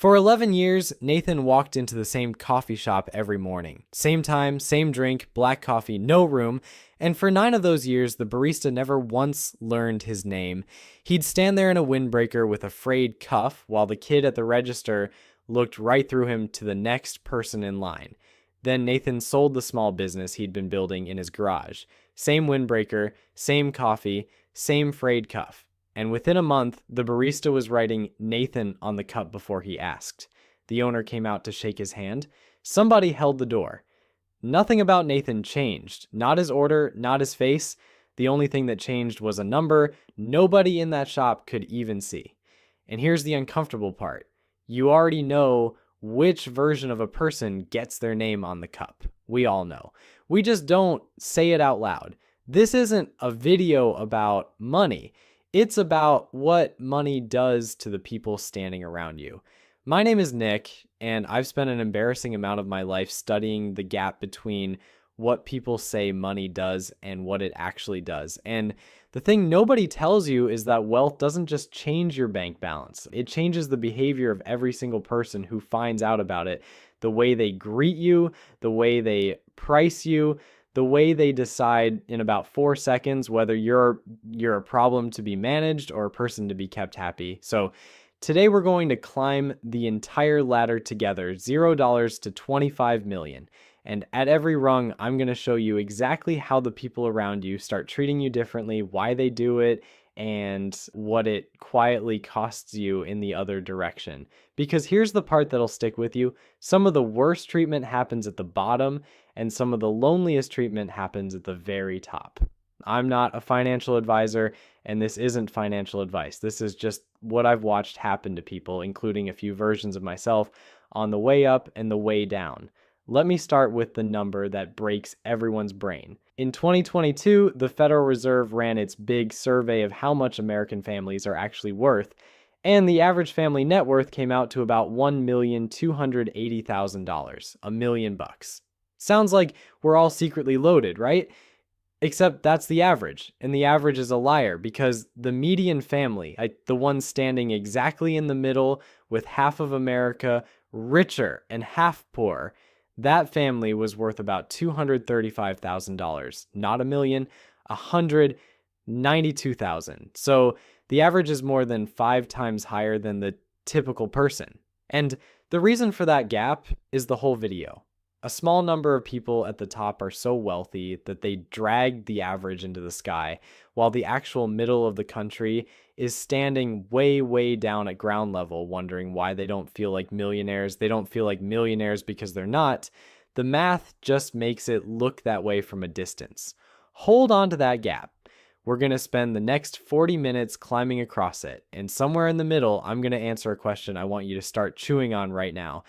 For 11 years, Nathan walked into the same coffee shop every morning. Same time, same drink, black coffee, no room. And for 9 of those years, the barista never once learned his name. He'd stand there in a windbreaker with a frayed cuff while the kid at the register looked right through him to the next person in line. Then Nathan sold the small business he'd been building in his garage. Same windbreaker, same coffee, same frayed cuff. And within a month, the barista was writing Nathan on the cup before he asked. The owner came out to shake his hand. Somebody held the door. Nothing about Nathan changed. Not his order, not his face. The only thing that changed was a number nobody in that shop could even see. And here's the uncomfortable part. You already know which version of a person gets their name on the cup. We all know. We just don't say it out loud. This isn't a video about money. It's about what money does to the people standing around you. My name is Nick, and I've spent an embarrassing amount of my life studying the gap between what people say money does and what it actually does. And the thing nobody tells you is that wealth doesn't just change your bank balance. It changes the behavior of every single person who finds out about it. The way they greet you, the way they price you, the way they decide in about 4 seconds whether you're a problem to be managed or a person to be kept happy. So today we're going to climb the entire ladder together, $0 to 25 million. And at every rung, I'm going to show you exactly how the people around you start treating you differently, why they do it, and what it quietly costs you in the other direction. Because here's the part that'll stick with you. Some of the worst treatment happens at the bottom, and some of the loneliest treatment happens at the very top. I'm not a financial advisor, and this isn't financial advice. This is just what I've watched happen to people, including a few versions of myself, on the way up and the way down. Let me start with the number that breaks everyone's brain. In 2022, the Federal Reserve ran its big survey of how much American families are actually worth, and the average family net worth came out to about $1,280,000, $1 million. Sounds like we're all secretly loaded, right? Except that's the average, and the average is a liar because the median family, the one standing exactly in the middle with half of America richer and half poor, that family was worth about $235,000, not $1 million, $192,000. So the average is more than 5 times higher than the typical person. And the reason for that gap is the whole video. A small number of people at the top are so wealthy that they drag the average into the sky, while the actual middle of the country is standing way, way down at ground level, wondering why they don't feel like millionaires. They don't feel like millionaires because they're not. The math just makes it look that way from a distance. Hold on to that gap. We're going to spend the next 40 minutes climbing across it, and somewhere in the middle, I'm going to answer a question I want you to start chewing on right now.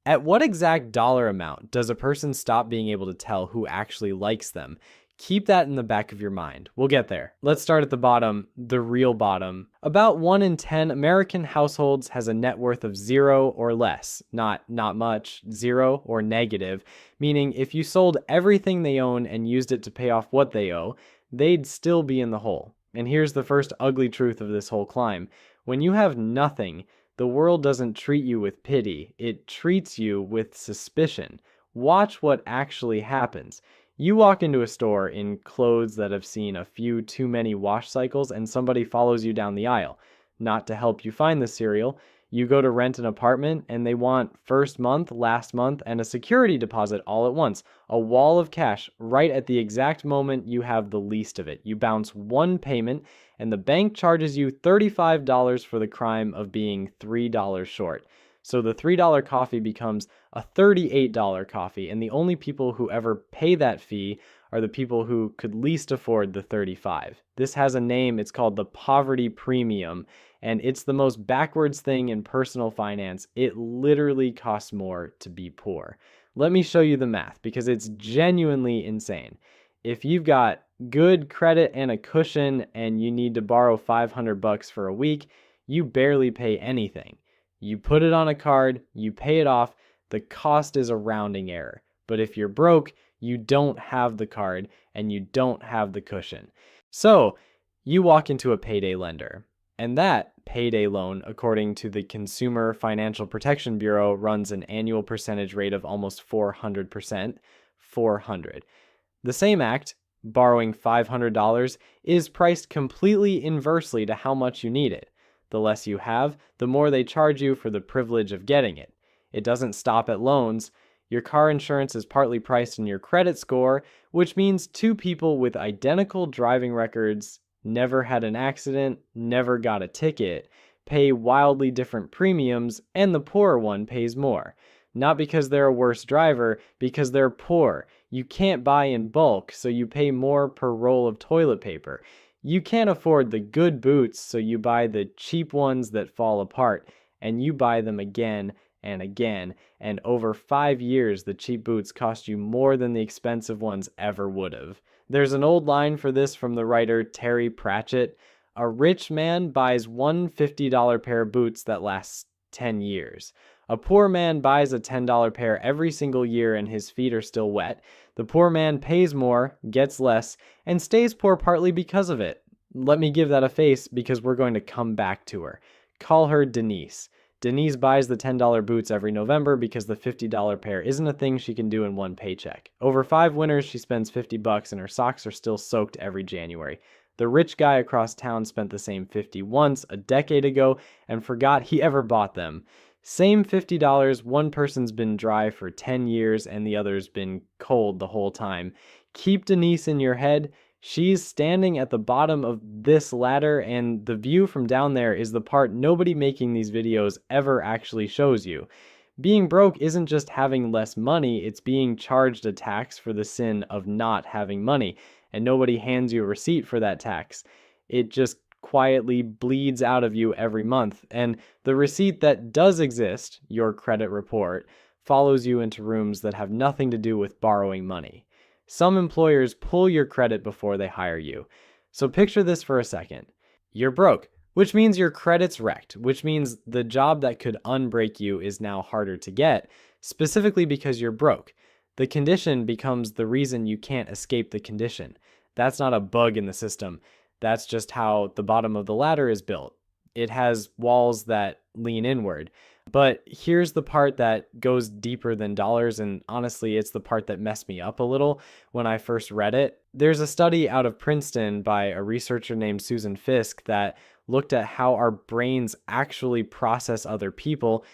At what exact dollar amount does a person stop being able to tell who actually likes them? Keep that in the back of your mind. We'll get there. Let's start at the bottom, the real bottom. About 1 in 10 American households has a net worth of 0 or less. Not much, 0 or negative, meaning if you sold everything they own and used it to pay off what they owe, they'd still be in the hole. And here's the first ugly truth of this whole climb. When you have nothing, the world doesn't treat you with pity, it treats you with suspicion. Watch what actually happens. You walk into a store in clothes that have seen a few too many wash cycles and somebody follows you down the aisle. Not to help you find the cereal, you go to rent an apartment and they want first month, last month, and a security deposit all at once. A wall of cash right at the exact moment you have the least of it. You bounce one payment and the bank charges you $35 for the crime of being $3 short. So the $3 coffee becomes a $38 coffee, and the only people who ever pay that fee are the people who could least afford the $35. This has a name, it's called the poverty premium, and it's the most backwards thing in personal finance. It literally costs more to be poor. Let me show you the math because it's genuinely insane. If you've got good credit and a cushion and you need to borrow $500 for a week, you barely pay anything. You put it on a card, you pay it off, the cost is a rounding error. But if you're broke, you don't have the card and you don't have the cushion. So you walk into a payday lender And that payday loan, according to the Consumer Financial Protection Bureau, runs an annual percentage rate of almost 400%. 400. The same act, borrowing $500, is priced completely inversely to how much you need it. The less you have, the more they charge you for the privilege of getting it. It doesn't stop at loans. Your car insurance is partly priced in your credit score, which means two people with identical driving records, never had an accident, never got a ticket, pay wildly different premiums, and the poorer one pays more. Not because they're a worse driver, because they're poor. You can't buy in bulk, so you pay more per roll of toilet paper. You can't afford the good boots, so you buy the cheap ones that fall apart, and you buy them again and again, and over 5 years the cheap boots cost you more than the expensive ones ever would have. There's an old line for this from the writer Terry Pratchett. A rich man buys one $50 pair of boots that lasts 10 years. A poor man buys a $10 pair every single year and his feet are still wet. The poor man pays more, gets less, and stays poor partly because of it. Let me give that a face because we're going to come back to her. Call her Denise. Denise buys the $10 boots every November because the $50 pair isn't a thing she can do in one paycheck. Over 5 winters, she spends $50 and her socks are still soaked every January. The rich guy across town spent the same $50 once a decade ago and forgot he ever bought them. Same $50, one person's been dry for 10 years and the other's been cold the whole time. Keep Denise in your head. She's standing at the bottom of this ladder, and the view from down there is the part nobody making these videos ever actually shows you. Being broke isn't just having less money, it's being charged a tax for the sin of not having money, and nobody hands you a receipt for that tax. It just quietly bleeds out of you every month, and the receipt that does exist, your credit report, follows you into rooms that have nothing to do with borrowing money. Some employers pull your credit before they hire you. So picture this for a second. You're broke, which means your credit's wrecked, which means the job that could unbreak you is now harder to get, specifically because you're broke. The condition becomes the reason you can't escape the condition. That's not a bug in the system. That's just how the bottom of the ladder is built. It has walls that lean inward. But here's the part that goes deeper than dollars, and honestly, it's the part that messed me up a little when I first read it. There's a study out of Princeton by a researcher named Susan Fisk that looked at how our brains actually process other people,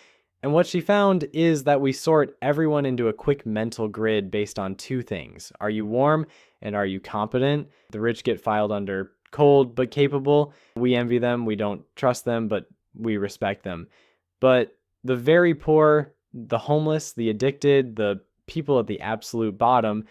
and what she found is that we sort everyone into a quick mental grid based on 2 things. Are you warm and are you competent? The rich get filed under cold but capable. We envy them, we don't trust them, but we respect them. But the very poor, the homeless, the addicted, the people at the absolute bottom,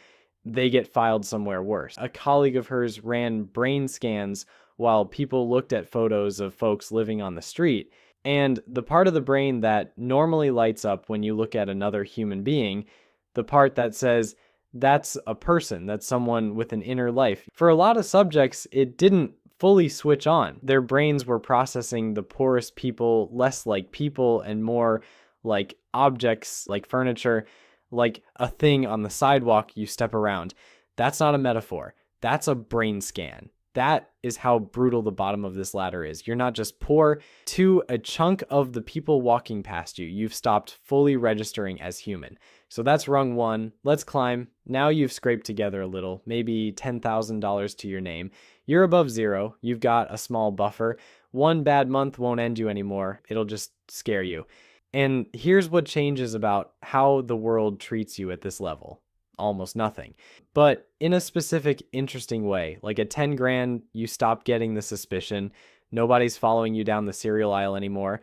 they get filed somewhere worse. A colleague of hers ran brain scans while people looked at photos of folks living on the street. And the part of the brain that normally lights up when you look at another human being, the part that says, that's a person, that's someone with an inner life. For a lot of subjects, it didn't fully switch on. Their brains were processing the poorest people less like people and more like objects, like furniture, like a thing on the sidewalk you step around. That's not a metaphor. That's a brain scan. That is how brutal the bottom of this ladder is. You're not just poor. To a chunk of the people walking past you, you've stopped fully registering as human. So that's rung 1. Let's climb. Now you've scraped together a little, maybe $10,000 to your name. You're above 0. You've got a small buffer. 1 bad month won't end you anymore. It'll just scare you. And here's what changes about how the world treats you at this level. Almost nothing. But in a specific, interesting way, like at 10 grand, you stop getting the suspicion. Nobody's following you down the cereal aisle anymore.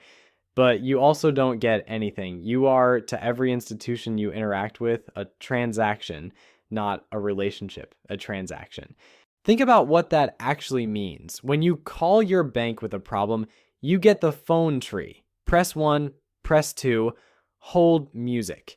But you also don't get anything. You are, to every institution you interact with, a transaction, not a relationship, a transaction. Think about what that actually means. When you call your bank with a problem, you get the phone tree. Press 1, press 2, hold music.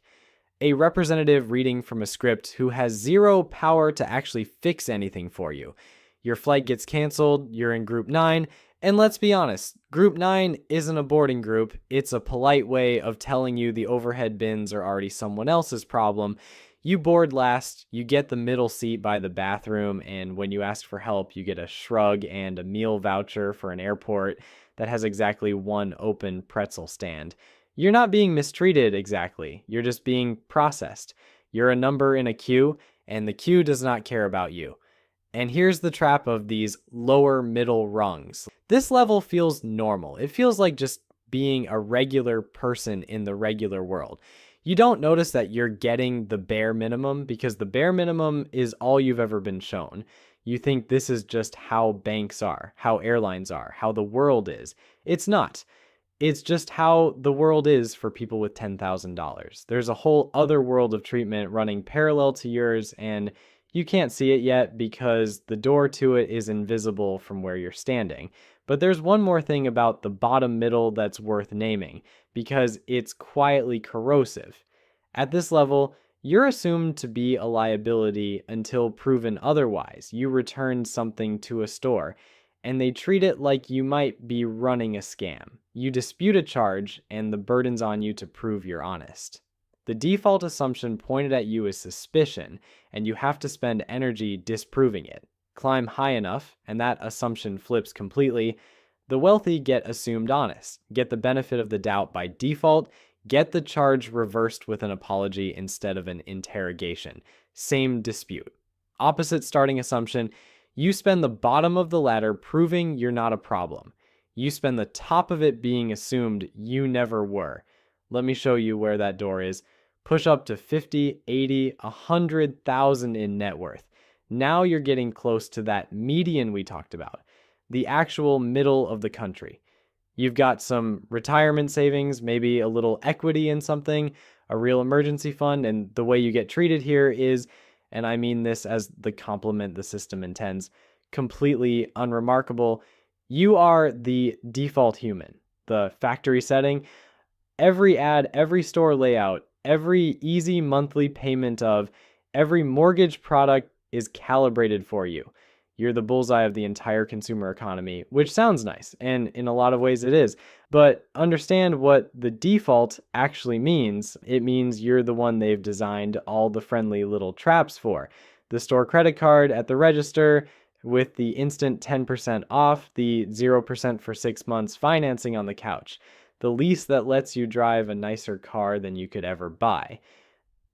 A representative reading from a script who has 0 power to actually fix anything for you. Your flight gets canceled, you're in group 9, and let's be honest, group 9 isn't a boarding group, it's a polite way of telling you the overhead bins are already someone else's problem. You board last, you get the middle seat by the bathroom, and when you ask for help, you get a shrug and a meal voucher for an airport. that has exactly one open pretzel stand. You're not being mistreated exactly. You're just being processed. You're a number in a queue, and the queue does not care about you. And here's the trap of these lower middle rungs. This level feels normal. It feels like just being a regular person in the regular world. You don't notice that you're getting the bare minimum because the bare minimum is all you've ever been shown. You think this is just how banks are, how airlines are, how the world is. It's not. It's just how the world is for people with $10,000. There's a whole other world of treatment running parallel to yours, and you can't see it yet because the door to it is invisible from where you're standing. But there's one more thing about the bottom middle that's worth naming, because it's quietly corrosive. At this level, you're assumed to be a liability until proven otherwise. You return something to a store, and they treat it like you might be running a scam. You dispute a charge, and the burden's on you to prove you're honest. The default assumption pointed at you is suspicion, and you have to spend energy disproving it. Climb high enough, and that assumption flips completely. The wealthy get assumed honest, get the benefit of the doubt by default, get the charge reversed with an apology instead of an interrogation. Same dispute. Opposite starting assumption, you spend the bottom of the ladder proving you're not a problem. You spend the top of it being assumed you never were. Let me show you where that door is. Push up to 50, 80, 100,000 in net worth. Now you're getting close to that median we talked about, the actual middle of the country. You've got some retirement savings, maybe a little equity in something, a real emergency fund, and the way you get treated here is, and I mean this as the compliment the system intends, completely unremarkable. You are the default human. The factory setting, every ad, every store layout, every easy monthly payment of every mortgage product is calibrated for you. You're the bullseye of the entire consumer economy, which sounds nice, and in a lot of ways it is. But understand what the default actually means. It means you're the one they've designed all the friendly little traps for. The store credit card at the register with the instant 10% off, the 0% for 6 months financing on the couch, the lease that lets you drive a nicer car than you could ever buy.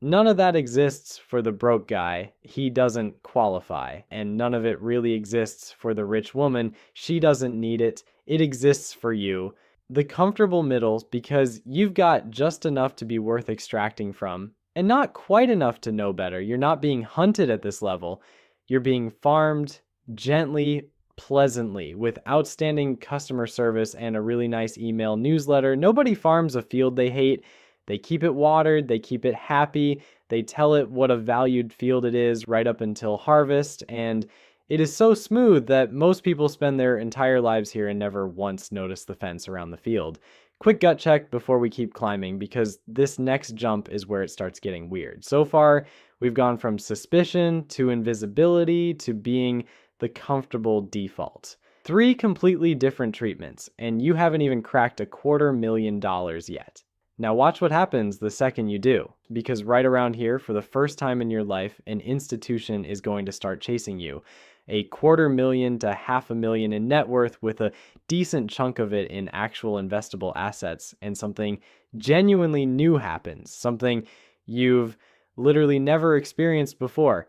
None of that exists for the broke guy. He doesn't qualify. And none of it really exists for the rich woman. She doesn't need it. It exists for you. The comfortable middle, because you've got just enough to be worth extracting from, and not quite enough to know better. You're not being hunted at this level. You're being farmed gently, pleasantly, with outstanding customer service and a really nice email newsletter. Nobody farms a field they hate. They keep it watered, they keep it happy, they tell it what a valued field it is right up until harvest, and it is so smooth that most people spend their entire lives here and never once notice the fence around the field. Quick gut check before we keep climbing, because this next jump is where it starts getting weird. So far, we've gone from suspicion to invisibility to being the comfortable default. 3 completely different treatments, and you haven't even cracked $250,000 yet. Now watch what happens the second you do, because right around here, for the first time in your life, an institution is going to start chasing you. $250,000 to $500,000 in net worth with a decent chunk of it in actual investable assets, and something genuinely new happens, something you've literally never experienced before.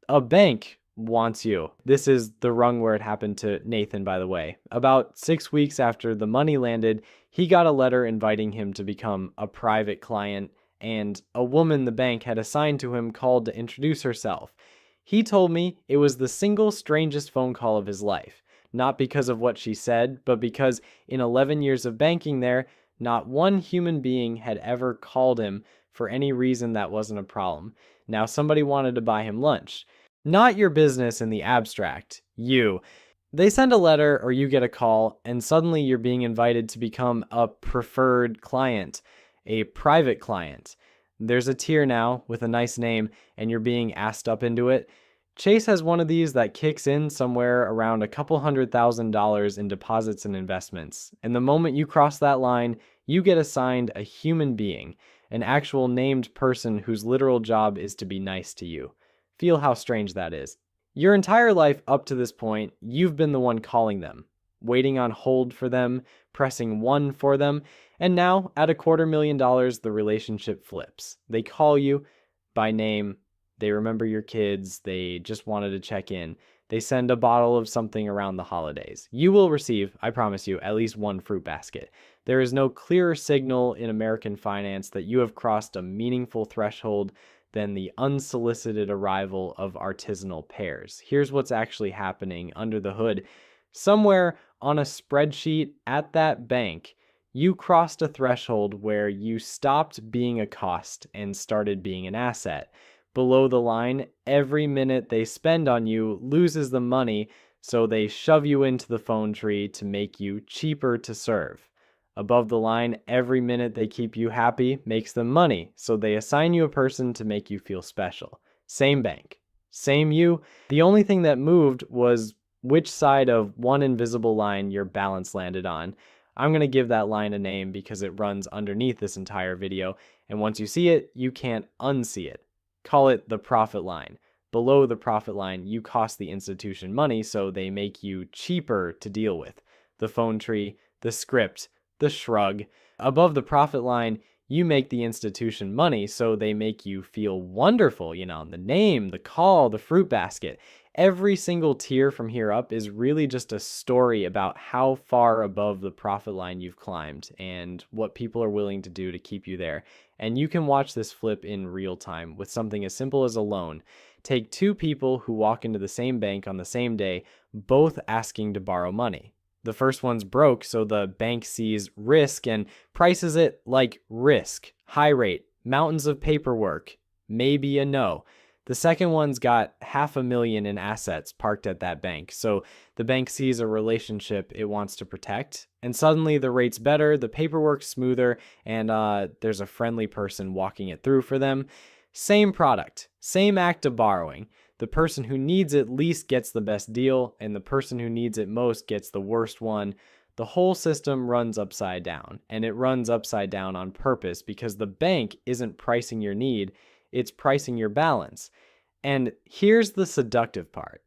A bank wants you. This is the rung where it happened to Nathan, by the way. About 6 weeks after the money landed, he got a letter inviting him to become a private client, and a woman the bank had assigned to him called to introduce herself. He told me it was the single strangest phone call of his life, not because of what she said, but because in 11 years of banking there, not one human being had ever called him for any reason that wasn't a problem. Now somebody wanted to buy him lunch. Not your business in the abstract, you. They send a letter or you get a call, and suddenly you're being invited to become a preferred client, a private client. There's a tier now with a nice name, and you're being asked up into it. Chase has one of these that kicks in somewhere around $200,000 in deposits and investments. And the moment you cross that line, you get assigned a human being, an actual named person whose literal job is to be nice to you. Feel how strange that is. Your entire life up to this point, you've been the one calling them. waiting on hold for them, pressing 1 for them, and now at $250,000, the relationship flips. They call you by name, they remember your kids, they just wanted to check in. They send a bottle of something around the holidays. You will receive, I promise you, at least one fruit basket. There is no clearer signal in American finance that you have crossed a meaningful threshold than the unsolicited arrival of artisanal pears. Here's what's actually happening under the hood. Somewhere on a spreadsheet at that bank, you crossed a threshold where you stopped being a cost and started being an asset. Below the line, every minute they spend on you loses the money, so they shove you into the phone tree to make you cheaper to serve. Above the line, every minute they keep you happy makes them money, so they assign you a person to make you feel special. Same bank, same you. The only thing that moved was which side of one invisible line your balance landed on. I'm going to give that line a name because it runs underneath this entire video, and once you see it, you can't unsee it. Call it the profit line. Below the profit line, you cost the institution money, so they make you cheaper to deal with. The phone tree, the script, the shrug. Above the profit line, you make the institution money, so they make you feel wonderful, the name, the call, the fruit basket. Every single tier from here up is really just a story about how far above the profit line you've climbed and what people are willing to do to keep you there. And you can watch this flip in real time with something as simple as a loan. Take 2 people who walk into the same bank on the same day, both asking to borrow money. The first one's broke, so the bank sees risk and prices it like risk, high rate, mountains of paperwork, maybe a no. The second one's got $500,000 in assets parked at that bank, so the bank sees a relationship it wants to protect, and suddenly the rate's better, the paperwork's smoother, and there's a friendly person walking it through for them. Same product, same act of borrowing. The person who needs it least gets the best deal, and the person who needs it most gets the worst one. The whole system runs upside down, and it runs upside down on purpose because the bank isn't pricing your need, it's pricing your balance. And here's the seductive part.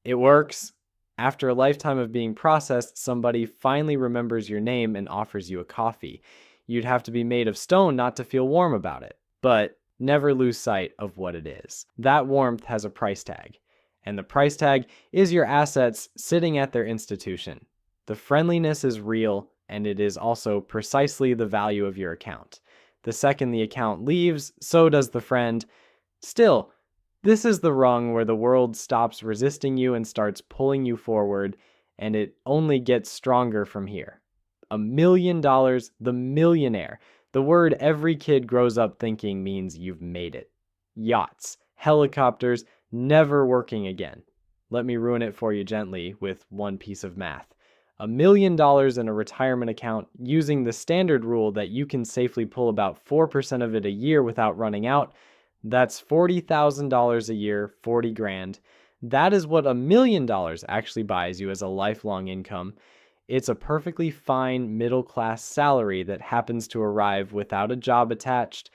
It works. After a lifetime of being processed, somebody finally remembers your name and offers you a coffee. You'd have to be made of stone not to feel warm about it, but never lose sight of what it is. That warmth has a price tag, and the price tag is your assets sitting at their institution. The friendliness is real, and it is also precisely the value of your account. The second the account leaves, so does the friend. Still, this is the rung where the world stops resisting you and starts pulling you forward, and it only gets stronger from here. $1 million, the millionaire. The word every kid grows up thinking means you've made it. Yachts, helicopters, never working again. Let me ruin it for you gently with one piece of math. $1 million in a retirement account using the standard rule that you can safely pull about 4% of it a year without running out. That's $40,000 a year, 40 grand. That is what $1 million actually buys you as a lifelong income. It's a perfectly fine middle-class salary that happens to arrive without a job attached.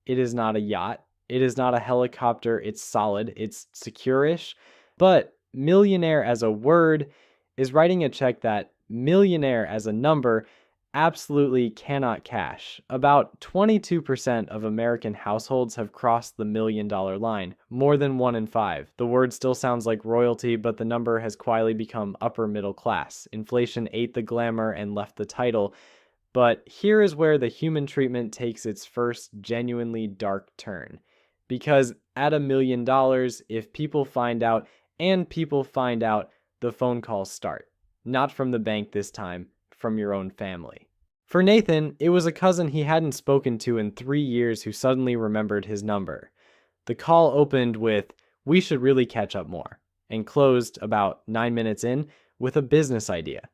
It is not a yacht. It is not a helicopter. It's solid. It's secure-ish. But millionaire as a word is writing a check that millionaire as a number absolutely cannot cash. About 22% of American households have crossed the $1 million line, more than 1 in 5. The word still sounds like royalty, but the number has quietly become upper middle class. Inflation ate the glamour and left the title. But here is where the human treatment takes its first genuinely dark turn. Because at $1 million, if people find out, and people find out, the phone calls start. Not from the bank this time, from your own family. For Nathan, it was a cousin he hadn't spoken to in 3 years who suddenly remembered his number. The call opened with, "We should really catch up more," and closed about 9 minutes in with a business idea.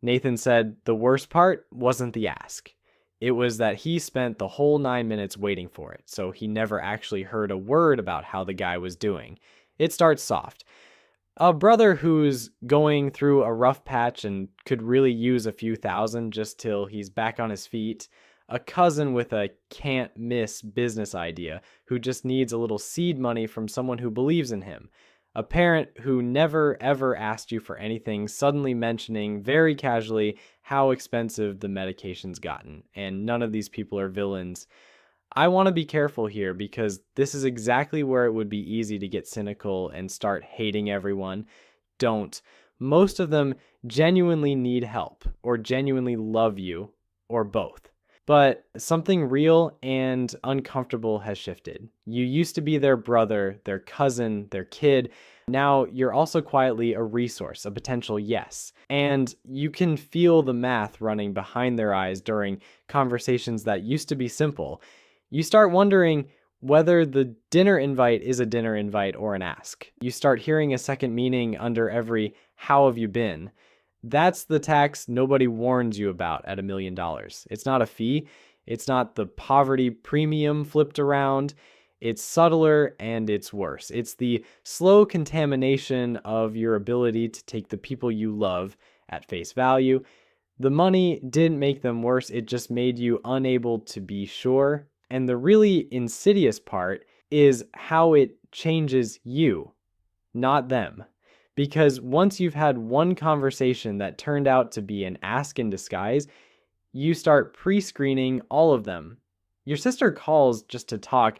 Nathan said the worst part wasn't the ask. It was that he spent the whole 9 minutes waiting for it, so he never actually heard a word about how the guy was doing. It starts soft. A brother who's going through a rough patch and could really use a few thousand just till he's back on his feet. A cousin with a can't-miss business idea who just needs a little seed money from someone who believes in him. A parent who never ever asked you for anything suddenly mentioning very casually how expensive the medication's gotten, and none of these people are villains. I want to be careful here because this is exactly where it would be easy to get cynical and start hating everyone. Don't. Most of them genuinely need help or genuinely love you or both. But something real and uncomfortable has shifted. You used to be their brother, their cousin, their kid. Now you're also quietly a resource, a potential yes. And you can feel the math running behind their eyes during conversations that used to be simple. You start wondering whether the dinner invite is a dinner invite or an ask. You start hearing a second meaning under every "how have you been?" That's the tax nobody warns you about at $1 million. It's not a fee. It's not the poverty premium flipped around. It's subtler and it's worse. It's the slow contamination of your ability to take the people you love at face value. The money didn't make them worse. It just made you unable to be sure. And the really insidious part is how it changes you, not them. Because once you've had one conversation that turned out to be an ask in disguise, you start pre-screening all of them. Your sister calls just to talk,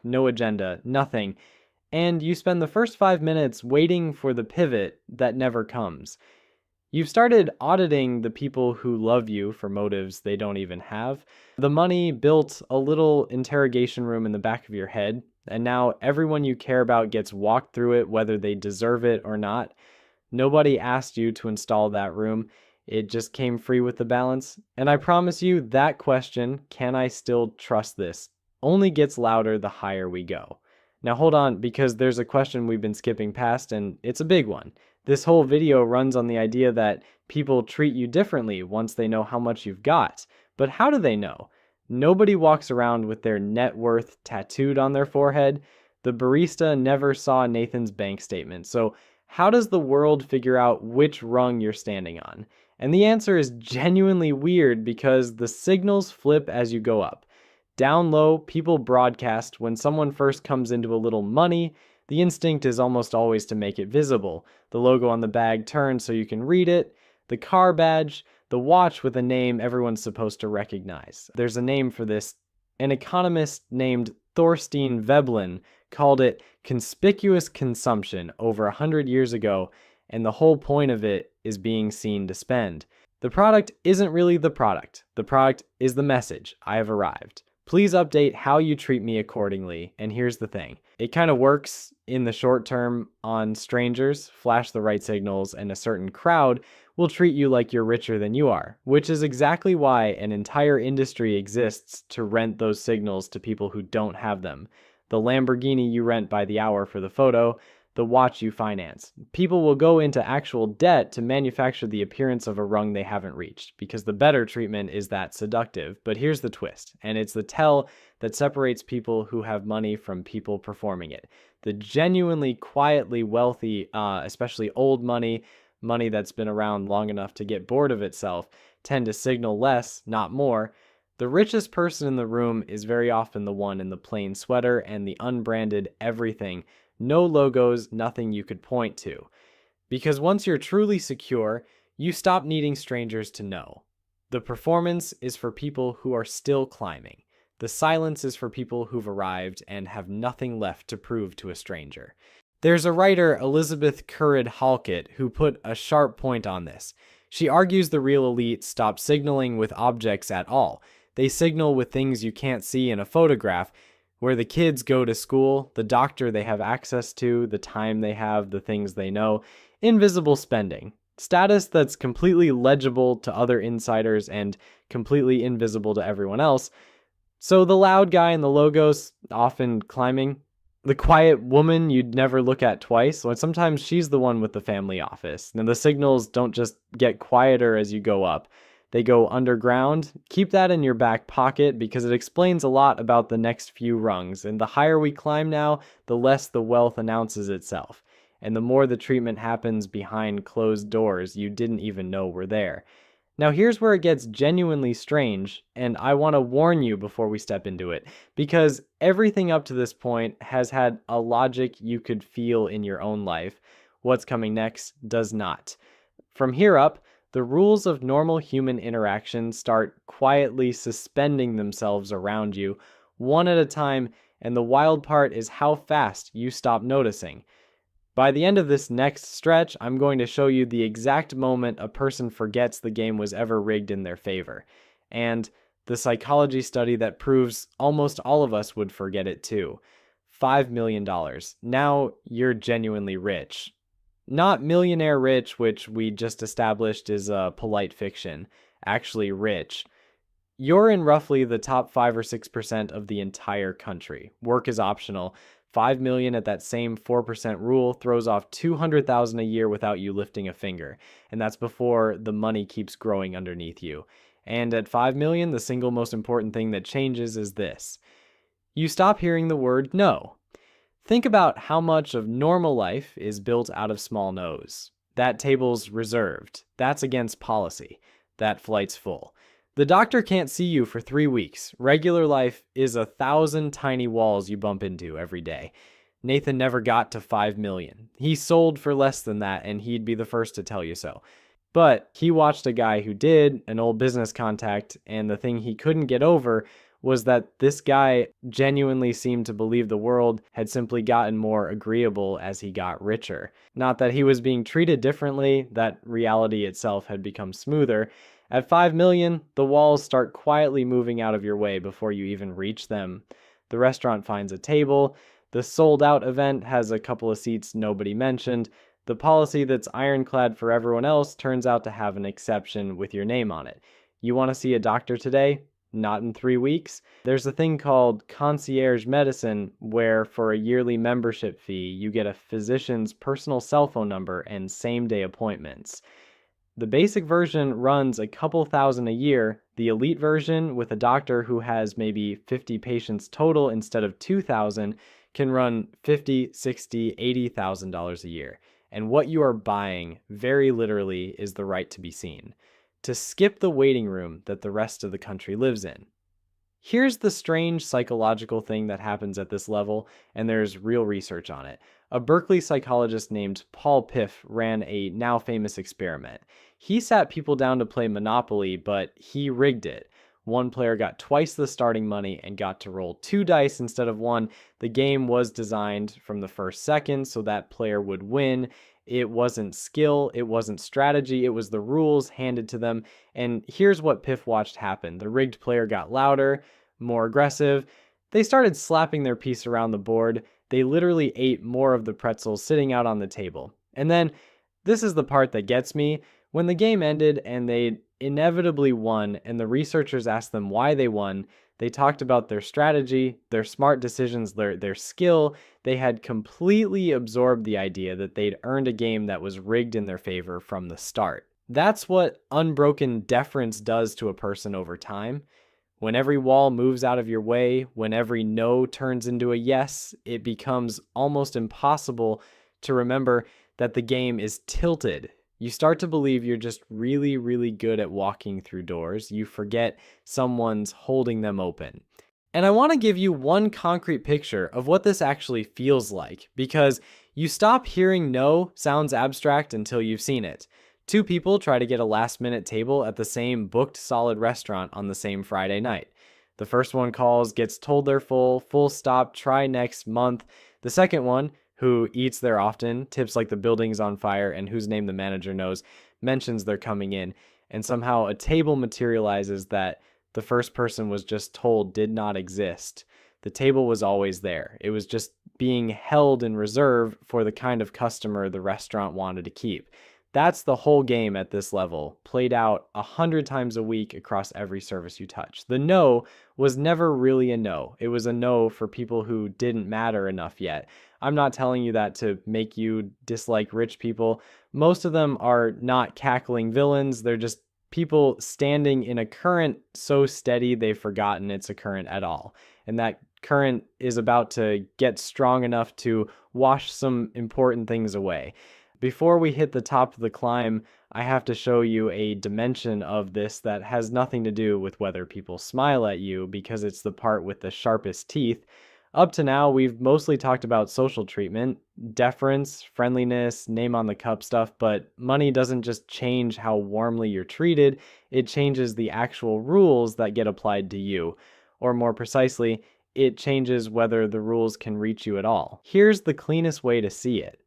no agenda, nothing. And you spend the first 5 minutes waiting for the pivot that never comes. You've started auditing the people who love you for motives they don't even have. The money built a little interrogation room in the back of your head, and now everyone you care about gets walked through it whether they deserve it or not. Nobody asked you to install that room. It just came free with the balance. And I promise you that question, can I still trust this, only gets louder the higher we go. Now hold on, because there's a question we've been skipping past, and it's a big one. This whole video runs on the idea that people treat you differently once they know how much you've got. But how do they know? Nobody walks around with their net worth tattooed on their forehead. The barista never saw Nathan's bank statement. So how does the world figure out which rung you're standing on? And the answer is genuinely weird because the signals flip as you go up. Down low, people broadcast when someone first comes into a little money. The instinct is almost always to make it visible. The logo on the bag turns so you can read it. The car badge, the watch with a name everyone's supposed to recognize. There's a name for this. An economist named Thorstein Veblen called it conspicuous consumption over 100 years ago, and the whole point of it is being seen to spend. The product isn't really the product. The product is the message. I have arrived. Please update how you treat me accordingly. And here's the thing. It kind of works in the short term on strangers, flash the right signals, and a certain crowd will treat you like you're richer than you are, which is exactly why an entire industry exists to rent those signals to people who don't have them. The Lamborghini you rent by the hour for the photo, the watch you finance. People will go into actual debt to manufacture the appearance of a rung they haven't reached, because the better treatment is that seductive. But here's the twist, and it's the tell that separates people who have money from people performing it. The genuinely quietly wealthy, especially old money that's been around long enough to get bored of itself, tend to signal less, not more. The richest person in the room is very often the one in the plain sweater and the unbranded everything. No logos, nothing you could point to. Because once you're truly secure, you stop needing strangers to know. The performance is for people who are still climbing. The silence is for people who've arrived and have nothing left to prove to a stranger. There's a writer, Elizabeth Currid Halkett, who put a sharp point on this. She argues the real elite stop signaling with objects at all. They signal with things you can't see in a photograph, where the kids go to school, the doctor they have access to, the time they have, the things they know. Invisible spending. Status that's completely legible to other insiders and completely invisible to everyone else. So the loud guy in the logos, often climbing. The quiet woman you'd never look at twice. Well, sometimes she's the one with the family office. And the signals don't just get quieter as you go up. They go underground. Keep that in your back pocket because it explains a lot about the next few rungs. And the higher we climb now, the less the wealth announces itself. And the more the treatment happens behind closed doors you didn't even know were there. Now, here's where it gets genuinely strange, and I want to warn you before we step into it, because everything up to this point has had a logic you could feel in your own life. What's coming next does not. From here up, the rules of normal human interaction start quietly suspending themselves around you, one at a time, and the wild part is how fast you stop noticing. By the end of this next stretch, I'm going to show you the exact moment a person forgets the game was ever rigged in their favor, and the psychology study that proves almost all of us would forget it too. $5 million. Now you're genuinely rich. Not millionaire rich, which we just established is a polite fiction. Actually rich. You're in roughly the top 5 or 6% of the entire country. Work is optional. 5 million at that same 4% rule throws off 200,000 a year without you lifting a finger. And that's before the money keeps growing underneath you. And at 5 million, the single most important thing that changes is this. You stop hearing the word no. Think about how much of normal life is built out of small no's. That table's reserved. That's against policy. That flight's full. The doctor can't see you for 3 weeks. Regular life is 1,000 tiny walls you bump into every day. Nathan never got to 5 million. He sold for less than that, and he'd be the first to tell you so. But he watched a guy who did, an old business contact, and the thing he couldn't get over was that this guy genuinely seemed to believe the world had simply gotten more agreeable as he got richer. Not that he was being treated differently, that reality itself had become smoother. At 5 million, the walls start quietly moving out of your way before you even reach them. The restaurant finds a table. The sold out event has a couple of seats nobody mentioned. The policy that's ironclad for everyone else turns out to have an exception with your name on it. You want to see a doctor today? Not in 3 weeks. There's a thing called concierge medicine where for a yearly membership fee, you get a physician's personal cell phone number and same-day appointments. The basic version runs a couple thousand a year. The elite version, with a doctor who has maybe 50 patients total instead of 2,000, can run $50, $60, $80,000 a year. And what you are buying, very literally, is the right to be seen. To skip the waiting room that the rest of the country lives in. Here's the strange psychological thing that happens at this level, and there's real research on it. A Berkeley psychologist named Paul Piff ran a now famous experiment. He sat people down to play Monopoly, but he rigged it. One player got twice the starting money and got to roll 2 dice instead of 1. The game was designed from the first second so that player would win. It wasn't skill, it wasn't strategy, it was the rules handed to them. And here's what Piff watched happen. The rigged player got louder, more aggressive. They started slapping their piece around the board. They literally ate more of the pretzels sitting out on the table. And then, this is the part that gets me, when the game ended and they inevitably won and the researchers asked them why they won, they talked about their strategy, their smart decisions, their skill. They had completely absorbed the idea that they'd earned a game that was rigged in their favor from the start. That's what unbroken deference does to a person over time. When every wall moves out of your way, when every no turns into a yes, it becomes almost impossible to remember that the game is tilted. You start to believe you're just really, really good at walking through doors. You forget someone's holding them open. And I want to give you one concrete picture of what this actually feels like, because you stop hearing no sounds abstract until you've seen it. 2 people try to get a last-minute table at the same booked solid restaurant on the same Friday night. The first one calls, gets told they're full stop, try next month. The second one, who eats there often, tips like the building's on fire, and whose name the manager knows, mentions they're coming in, and somehow a table materializes that the first person was just told did not exist. The table was always there. It was just being held in reserve for the kind of customer the restaurant wanted to keep. That's the whole game at this level, played out 100 times a week across every service you touch. The no was never really a no. It was a no for people who didn't matter enough yet. I'm not telling you that to make you dislike rich people. Most of them are not cackling villains. They're just people standing in a current so steady they've forgotten it's a current at all. And that current is about to get strong enough to wash some important things away. Before we hit the top of the climb, I have to show you a dimension of this that has nothing to do with whether people smile at you, because it's the part with the sharpest teeth. Up to now, we've mostly talked about social treatment, deference, friendliness, name on the cup stuff, but money doesn't just change how warmly you're treated, it changes the actual rules that get applied to you. Or more precisely, it changes whether the rules can reach you at all. Here's the cleanest way to see it.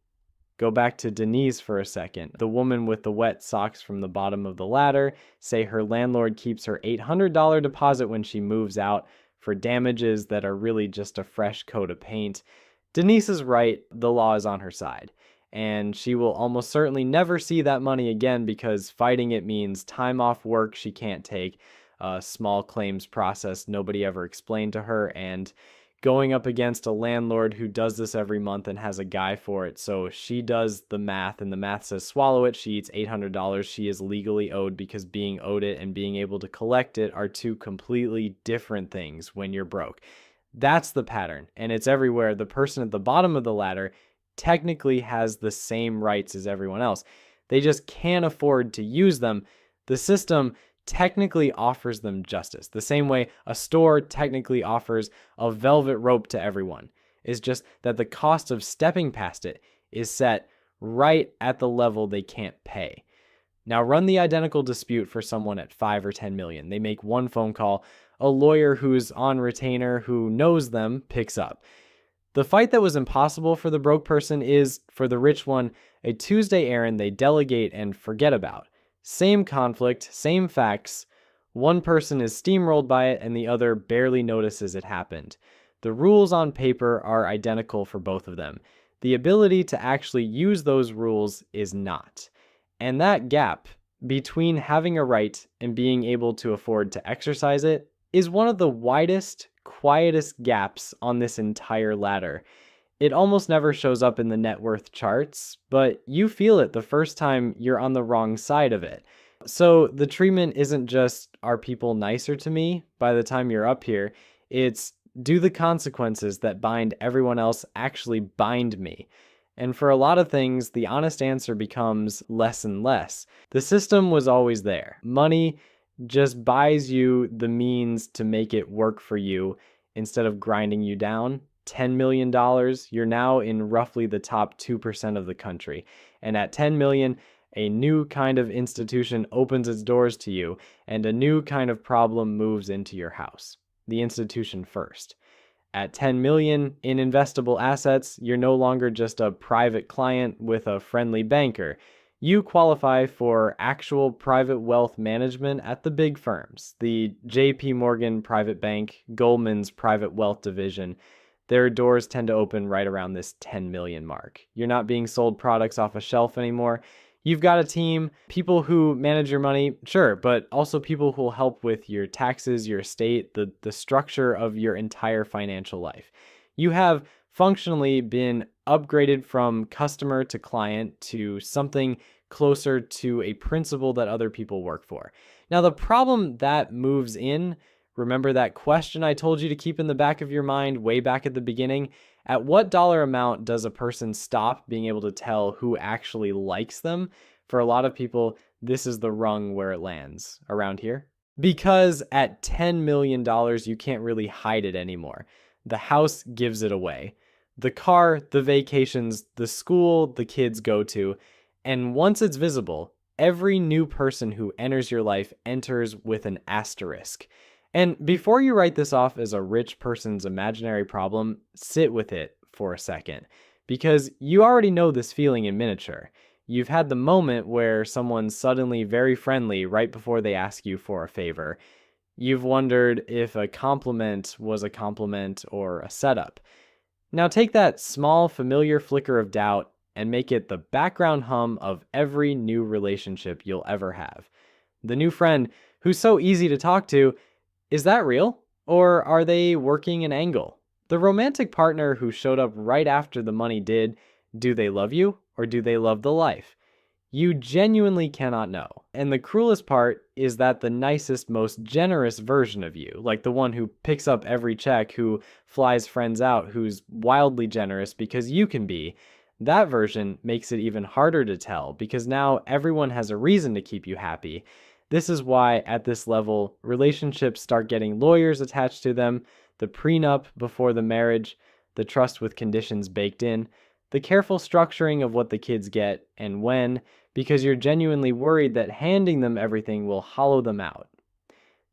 Go back to Denise for a second, the woman with the wet socks from the bottom of the ladder. Say her landlord keeps her $800 deposit when she moves out for damages that are really just a fresh coat of paint. Denise is right, the law is on her side. And she will almost certainly never see that money again, because fighting it means time off work she can't take, a small claims process nobody ever explained to her, and going up against a landlord who does this every month and has a guy for it. So she does the math, and the math says swallow it. She eats $800 she is legally owed, because being owed it and being able to collect it are two completely different things when you're broke. That's the pattern, and it's everywhere. The person at the bottom of the ladder technically has the same rights as everyone else. They just can't afford to use them. The system technically offers them justice, the same way a store technically offers a velvet rope to everyone. It's just that the cost of stepping past it is set right at the level they can't pay. Now run the identical dispute for someone at 5 or 10 million. They make one phone call, a lawyer who's on retainer who knows them picks up. The fight that was impossible for the broke person is, for the rich one, a Tuesday errand they delegate and forget about. Same conflict, same facts. One person is steamrolled by it and the other barely notices it happened. The rules on paper are identical for both of them. The ability to actually use those rules is not. And that gap between having a right and being able to afford to exercise it is one of the widest, quietest gaps on this entire ladder. It almost never shows up in the net worth charts, but you feel it the first time you're on the wrong side of it. So the treatment isn't just, are people nicer to me by the time you're up here? It's, do the consequences that bind everyone else actually bind me? And for a lot of things, the honest answer becomes less and less. The system was always there. Money just buys you the means to make it work for you instead of grinding you down. $10 million, you're now in roughly the top 2% of the country. And at 10 million, a new kind of institution opens its doors to you, and a new kind of problem moves into your house. The institution first. At 10 million in investable assets, you're no longer just a private client with a friendly banker. You qualify for actual private wealth management at the big firms, the JP Morgan Private Bank, Goldman's Private Wealth Division. Their doors tend to open right around this 10 million mark. You're not being sold products off a shelf anymore. You've got a team, people who manage your money, sure, but also people who will help with your taxes, your estate, the structure of your entire financial life. You have functionally been upgraded from customer to client to something closer to a principle that other people work for. Now, the problem that moves in, remember that question I told you to keep in the back of your mind way back at the beginning? At what dollar amount does a person stop being able to tell who actually likes them? For a lot of people, this is the rung where it lands, around here. Because at $10 million, you can't really hide it anymore. The house gives it away. The car, the vacations, the school the kids go to. And once it's visible, every new person who enters your life enters with an asterisk. And before you write this off as a rich person's imaginary problem, sit with it for a second, because you already know this feeling in miniature. You've had the moment where someone's suddenly very friendly right before they ask you for a favor. You've wondered if a compliment was a compliment or a setup. Now take that small familiar flicker of doubt and make it the background hum of every new relationship you'll ever have. The new friend who's so easy to talk to, is that real? Or are they working an angle? The romantic partner who showed up right after the money did, do they love you or do they love the life? You genuinely cannot know. And the cruelest part is that the nicest, most generous version of you, like the one who picks up every check, who flies friends out, who's wildly generous because you can be, That version makes it even harder to tell because now everyone has a reason to keep you happy. This is why, at this level, relationships start getting lawyers attached to them, the prenup before the marriage, the trust with conditions baked in, the careful structuring of what the kids get and when, because you're genuinely worried that handing them everything will hollow them out.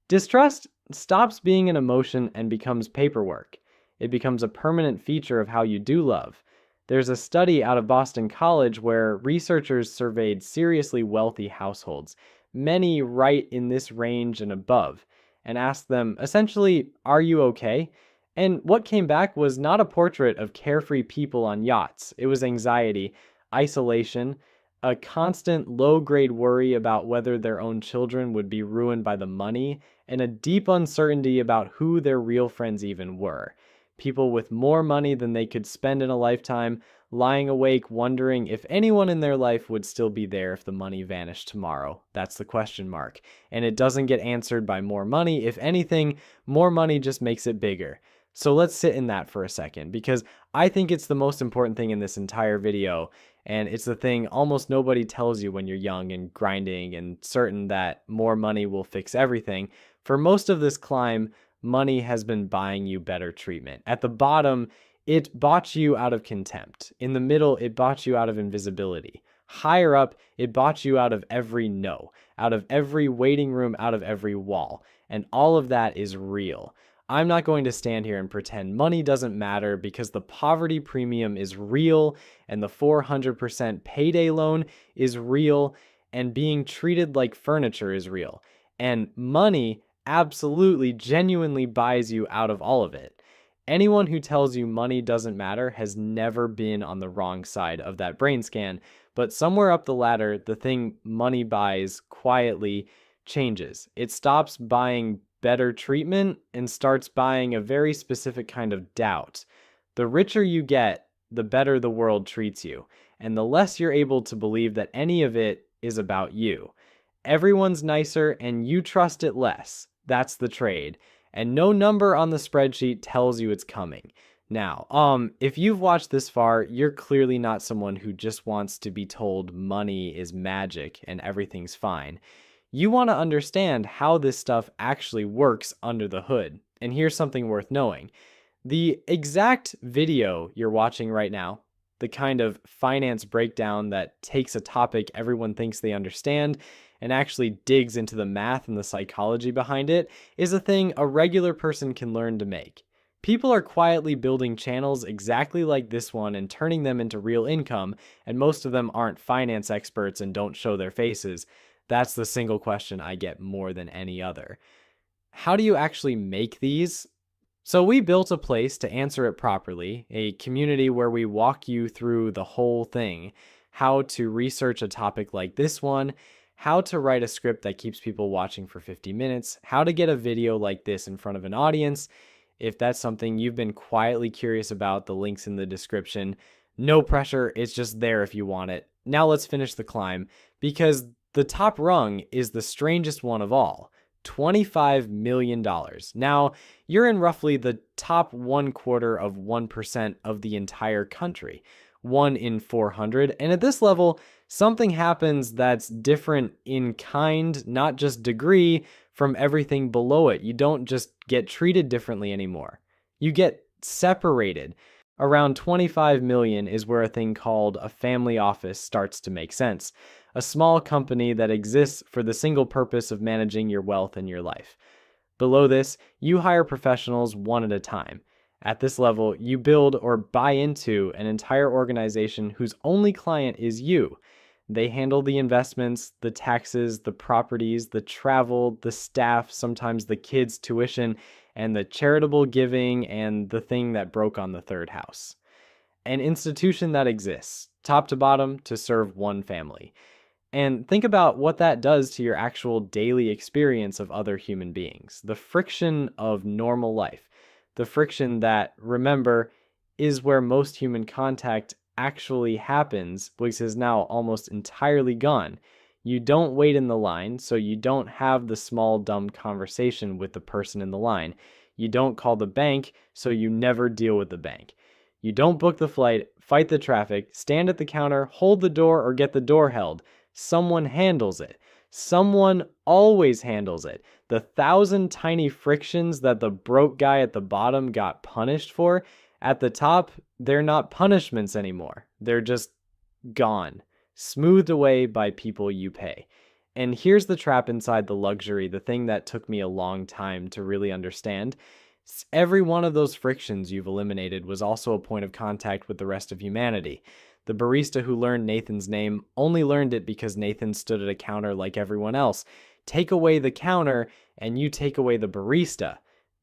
Distrust stops being an emotion and becomes paperwork. It becomes a permanent feature of how you do love. There's a study out of Boston College where researchers surveyed seriously wealthy households, many right in this range and above, and asked them, essentially, are you okay? And what came back was not a portrait of carefree people on yachts. It was anxiety, isolation, a constant low-grade worry about whether their own children would be ruined by the money, and a deep uncertainty about who their real friends even were. People with more money than they could spend in a lifetime, lying awake wondering if anyone in their life would still be there if the money vanished tomorrow. That's the question mark. And it doesn't get answered by more money. If anything, more money just makes it bigger. So let's sit in that for a second, because I think it's the most important thing in this entire video. And it's the thing almost nobody tells you when you're young and grinding and certain that more money will fix everything. For most of this climb, money has been buying you better treatment. At the bottom, it bought you out of contempt. In the middle, it bought you out of invisibility. Higher up, it bought you out of every no, out of every waiting room, out of every wall. And all of that is real. I'm not going to stand here and pretend money doesn't matter because the poverty premium is real and the 400% payday loan is real and being treated like furniture is real. And money absolutely, genuinely buys you out of all of it. Anyone who tells you money doesn't matter has never been on the wrong side of that brain scan, but somewhere up the ladder, the thing money buys quietly changes. It stops buying better treatment and starts buying a very specific kind of doubt. The richer you get, the better the world treats you, and the less you're able to believe that any of it is about you. Everyone's nicer and you trust it less. That's the trade. And no number on the spreadsheet tells you it's coming. Now, if you've watched this far, you're clearly not someone who just wants to be told money is magic and everything's fine. You want to understand how this stuff actually works under the hood. And here's something worth knowing. The exact video you're watching right now, the kind of finance breakdown that takes a topic everyone thinks they understand and actually digs into the math and the psychology behind it, is a thing a regular person can learn to make. People are quietly building channels exactly like this one and turning them into real income, and most of them aren't finance experts and don't show their faces. That's the single question I get more than any other. How do you actually make these? So we built a place to answer it properly, a community where we walk you through the whole thing, how to research a topic like this one, how to write a script that keeps people watching for 50 minutes, how to get a video like this in front of an audience. If that's something you've been quietly curious about, the link's in the description. No pressure, it's just there if you want it. Now let's finish the climb, because the top rung is the strangest one of all. $25 million. Now, you're in roughly the top 1/4% of the entire country. 1 in 400. And at this level, something happens that's different in kind, not just degree, from everything below it. You don't just get treated differently anymore. You get separated. Around 25 million is where a thing called a family office starts to make sense. A small company that exists for the single purpose of managing your wealth and your life. Below this, you hire professionals one at a time. At this level, you build or buy into an entire organization whose only client is you. They handle the investments, the taxes, the properties, the travel, the staff, sometimes the kids' tuition, and the charitable giving and the thing that broke on the third house. An institution that exists, top to bottom, to serve one family. And think about what that does to your actual daily experience of other human beings. The friction of normal life. The friction that, remember, is where most human contact actually happens, which is now almost entirely gone. You don't wait in the line, so you don't have the small, dumb conversation with the person in the line. You don't call the bank, so you never deal with the bank. You don't book the flight, fight the traffic, stand at the counter, hold the door, or get the door held. Someone handles it. Someone always handles it. The 1,000 tiny frictions that the broke guy at the bottom got punished for, at the top, they're not punishments anymore. They're just gone, smoothed away by people you pay. And here's the trap inside the luxury, the thing that took me a long time to really understand. Every one of those frictions you've eliminated was also a point of contact with the rest of humanity. The barista who learned Nathan's name only learned it because Nathan stood at a counter like everyone else. Take away the counter, and you take away the barista.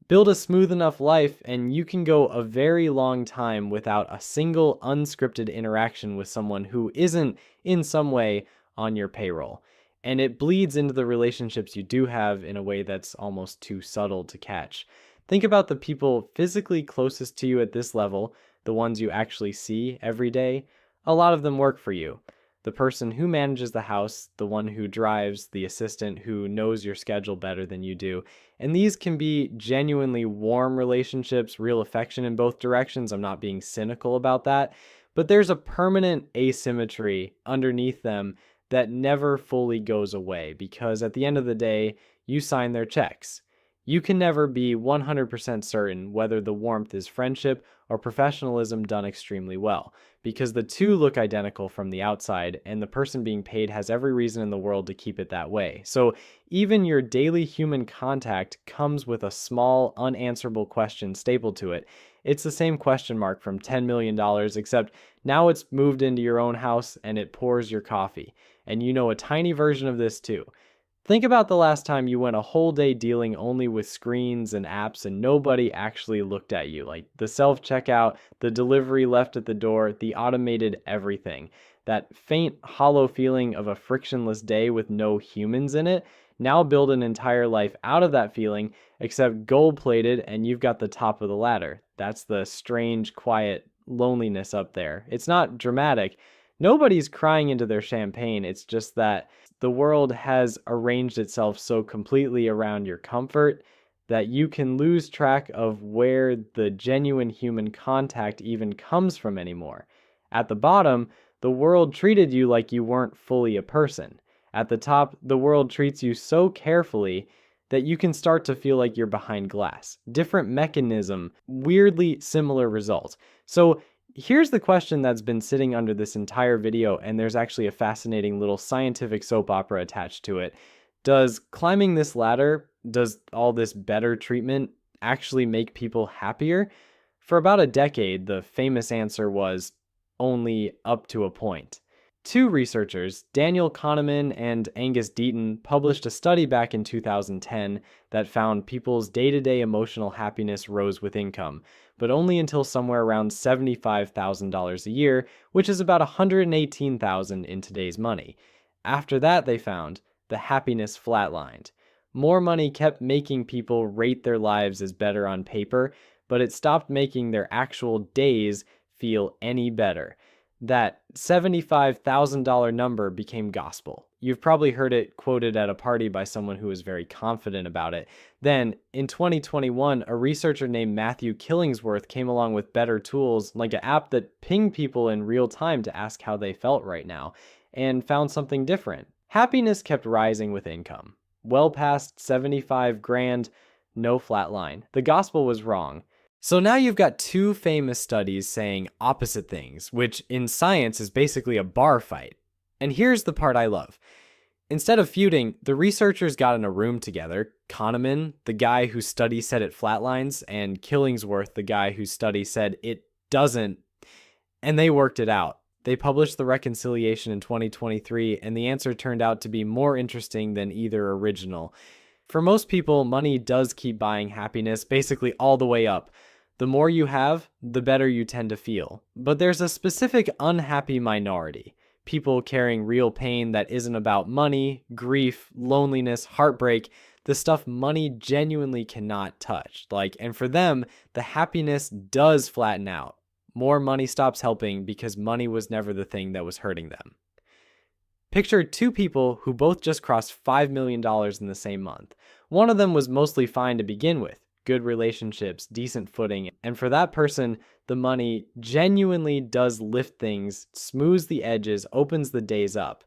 Build a smooth enough life, and you can go a very long time without a single unscripted interaction with someone who isn't, in some way, on your payroll. And it bleeds into the relationships you do have in a way that's almost too subtle to catch. Think about the people physically closest to you at this level, the ones you actually see every day. A lot of them work for you. The person who manages the house, the one who drives, the assistant who knows your schedule better than you do. And these can be genuinely warm relationships, real affection in both directions. I'm not being cynical about that. But there's a permanent asymmetry underneath them that never fully goes away because at the end of the day, you sign their checks. You can never be 100% certain whether the warmth is friendship or professionalism done extremely well, because the two look identical from the outside, and the person being paid has every reason in the world to keep it that way. So even your daily human contact comes with a small, unanswerable question stapled to it. It's the same question mark from $10 million, except now it's moved into your own house and it pours your coffee. And you know a tiny version of this too. Think about the last time you went a whole day dealing only with screens and apps and nobody actually looked at you. Like the self-checkout, the delivery left at the door, the automated everything. That faint, hollow feeling of a frictionless day with no humans in it. Now build an entire life out of that feeling, except gold-plated, and you've got the top of the ladder. That's the strange, quiet loneliness up there. It's not dramatic. Nobody's crying into their champagne. It's just that the world has arranged itself so completely around your comfort that you can lose track of where the genuine human contact even comes from anymore. At the bottom, the world treated you like you weren't fully a person. At the top, the world treats you so carefully that you can start to feel like you're behind glass. Different mechanism, weirdly similar result. So here's the question that's been sitting under this entire video, and there's actually a fascinating little scientific soap opera attached to it. Does climbing this ladder, does all this better treatment actually make people happier? For about a decade, the famous answer was only up to a point. Two researchers, Daniel Kahneman and Angus Deaton, published a study back in 2010 that found people's day-to-day emotional happiness rose with income, but only until somewhere around $75,000 a year, which is about $118,000 in today's money. After that, they found the happiness flatlined. More money kept making people rate their lives as better on paper, but it stopped making their actual days feel any better. That $75,000 number became gospel. You've probably heard it quoted at a party by someone who was very confident about it. Then, in 2021, a researcher named Matthew Killingsworth came along with better tools, like an app that pinged people in real time to ask how they felt right now, and found something different. Happiness kept rising with income. Well past 75 grand, no flat line. The gospel was wrong. So now you've got two famous studies saying opposite things, which in science is basically a bar fight. And here's the part I love. Instead of feuding, the researchers got in a room together. Kahneman, the guy whose study said it flatlines, and Killingsworth, the guy whose study said it doesn't, and they worked it out. They published the reconciliation in 2023, and the answer turned out to be more interesting than either original. For most people, money does keep buying happiness basically all the way up. The more you have, the better you tend to feel. But there's a specific unhappy minority. People carrying real pain that isn't about money, grief, loneliness, heartbreak, the stuff money genuinely cannot touch. And for them, the happiness does flatten out. More money stops helping because money was never the thing that was hurting them. Picture two people who both just crossed $5 million in the same month. One of them was mostly fine to begin with. good relationships, decent footing. And for that person, the money genuinely does lift things, smooths the edges, opens the days up.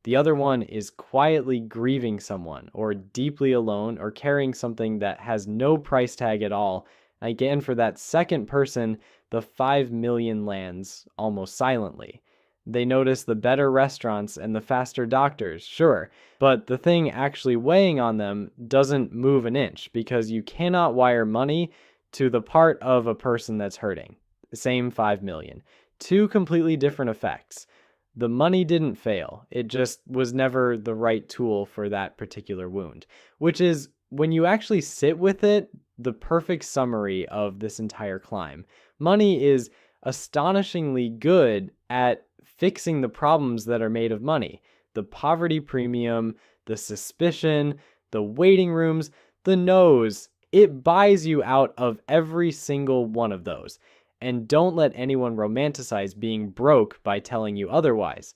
The other one is quietly grieving someone, or deeply alone, or carrying something that has no price tag at all. Again, for that second person, the 5 million lands almost silently. They notice the better restaurants and the faster doctors, sure, but the thing actually weighing on them doesn't move an inch because you cannot wire money to the part of a person that's hurting. Same 5 million. Two completely different effects. The money didn't fail. It just was never the right tool for that particular wound, which is, when you actually sit with it, the perfect summary of this entire climb. Money is astonishingly good at fixing the problems that are made of money. The poverty premium, the suspicion, the waiting rooms, the no's. It buys you out of every single one of those. And don't let anyone romanticize being broke by telling you otherwise.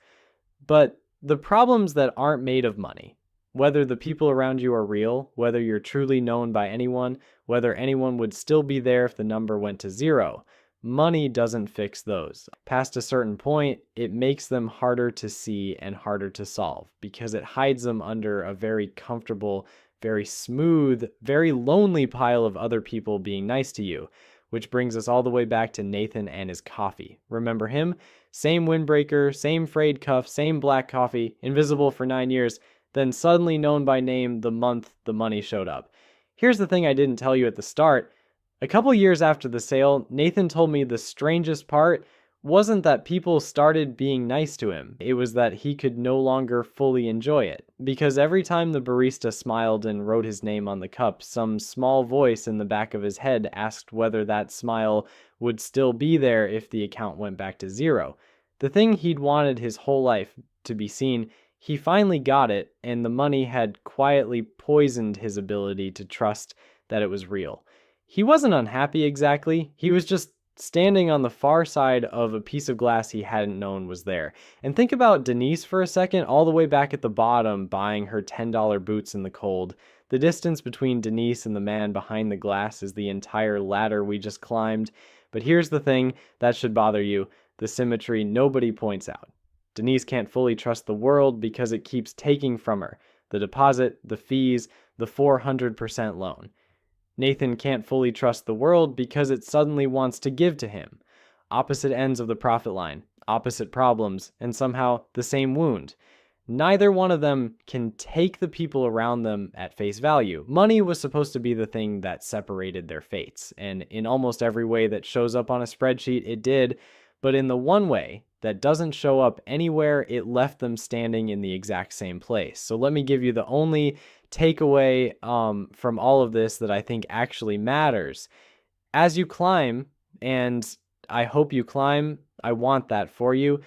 But the problems that aren't made of money, whether the people around you are real, whether you're truly known by anyone, whether anyone would still be there if the number went to zero, money doesn't fix those. Past a certain point, it makes them harder to see and harder to solve because it hides them under a very comfortable, very smooth, very lonely pile of other people being nice to you. Which brings us all the way back to Nathan and his coffee. Remember him? Same windbreaker, same frayed cuff, same black coffee, invisible for 9 years, then suddenly known by name the month the money showed up. Here's the thing I didn't tell you at the start. A couple years after the sale, Nathan told me the strangest part wasn't that people started being nice to him. It was that he could no longer fully enjoy it. Because every time the barista smiled and wrote his name on the cup, some small voice in the back of his head asked whether that smile would still be there if the account went back to zero. The thing he'd wanted his whole life to be seen, he finally got it, and the money had quietly poisoned his ability to trust that it was real. He wasn't unhappy exactly, he was just standing on the far side of a piece of glass he hadn't known was there. And think about Denise for a second, all the way back at the bottom, buying her $10 boots in the cold. The distance between Denise and the man behind the glass is the entire ladder we just climbed. But here's the thing that should bother you, the symmetry nobody points out. Denise can't fully trust the world because it keeps taking from her. The deposit, the fees, the 400% loan. Nathan can't fully trust the world because it suddenly wants to give to him. Opposite ends of the profit line, opposite problems, and somehow the same wound. Neither one of them can take the people around them at face value. Money was supposed to be the thing that separated their fates, and in almost every way that shows up on a spreadsheet, it did, but in the one way that doesn't show up anywhere, it left them standing in the exact same place. So let me give you the only takeaway from all of this that I think actually matters. As you climb, and I hope you climb, I want that for you,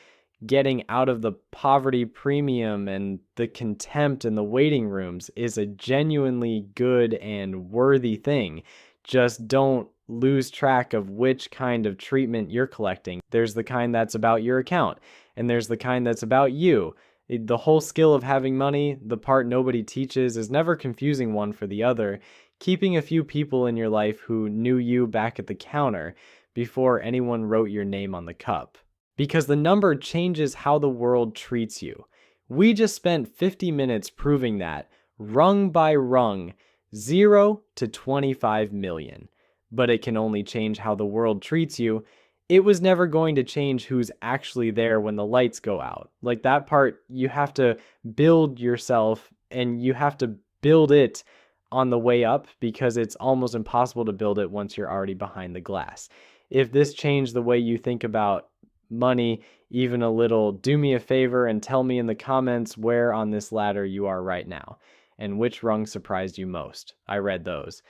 getting out of the poverty premium and the contempt and the waiting rooms is a genuinely good and worthy thing. Just don't lose track of which kind of treatment you're collecting. There's the kind that's about your account, and there's the kind that's about you. The whole skill of having money, the part nobody teaches, is never confusing one for the other. Keeping a few people in your life who knew you back at the counter before anyone wrote your name on the cup. Because the number changes how the world treats you. We just spent 50 minutes proving that, rung by rung, 0 to 25 million. But it can only change how the world treats you. It was never going to change who's actually there when the lights go out. Like that part, you have to build yourself and you have to build it on the way up because it's almost impossible to build it once you're already behind the glass. If this changed the way you think about money even a little, do me a favor and tell me in the comments where on this ladder you are right now and which rung surprised you most. I read those.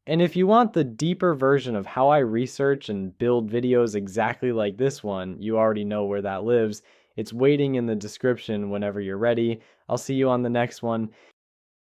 And if you want the deeper version of how I research and build videos exactly like this one, you already know where that lives. It's waiting in the description whenever you're ready. I'll see you on the next one.